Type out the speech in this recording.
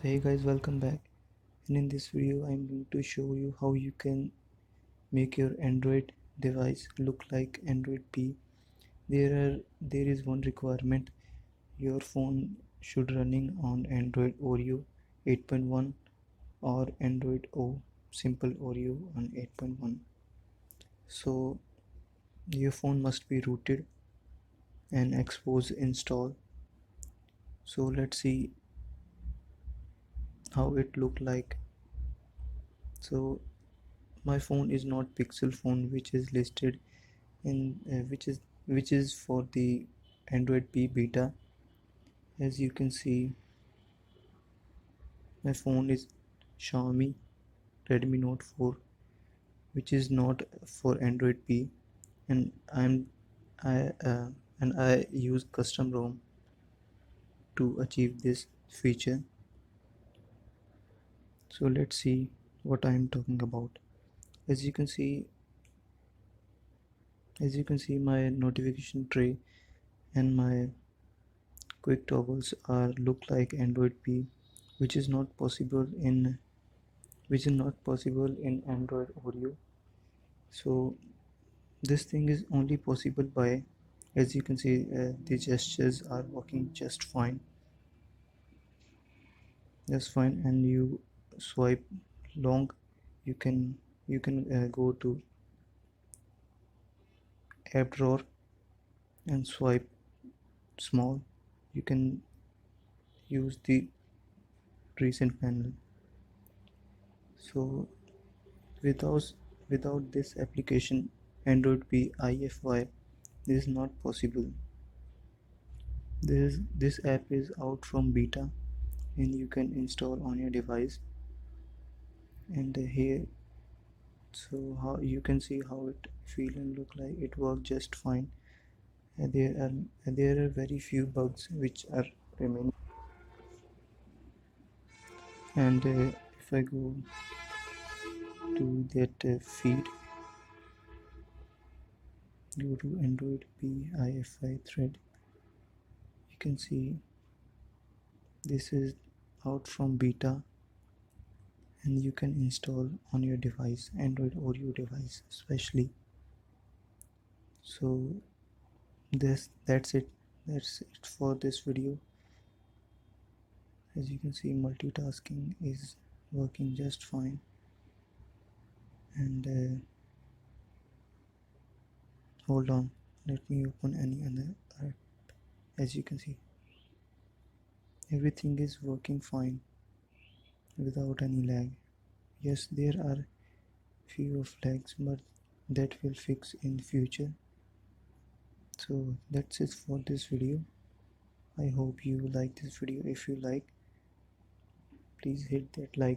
Hey guys, welcome back. And in this video I'm going to show you how you can make your Android device look like Android P. There is one requirement. Your phone should running on Android Oreo 8.1 or Android O simple Oreo on 8.1. So your phone must be rooted and expose install. So let's see how it look like. So my phone is not Pixel phone, which is listed in which is for the Android P beta. As you can see, my phone is Xiaomi Redmi Note 4, which is not for Android P, and I I use custom ROM to achieve this feature. So let's see what I am talking about. As you can see, my notification tray and my quick toggles are look like Android P, which is not possible in Android Oreo. So this thing is only possible by, as you can see, the gestures are working just fine, and you swipe long, you can go to app drawer and swipe small. You can use the recent panel. So without without this application, Android P-ify, this is not possible. This app is out from beta and you can install on your device. And here, so how you can see how it feel and look like. It works just fine. There are very few bugs which are remaining. And if I go to that feed, go to Android P-ify thread, you can see this is out from beta and you can install on your device, Android Oreo device especially. So that's it for this video. As you can see, multitasking is working just fine. And hold on, let me open any other app. As you can see, everything is working fine without any lag. Yes, there are few of lags, but that will fix in future. So that's it for this video. I hope you like this video. If you like, please hit that like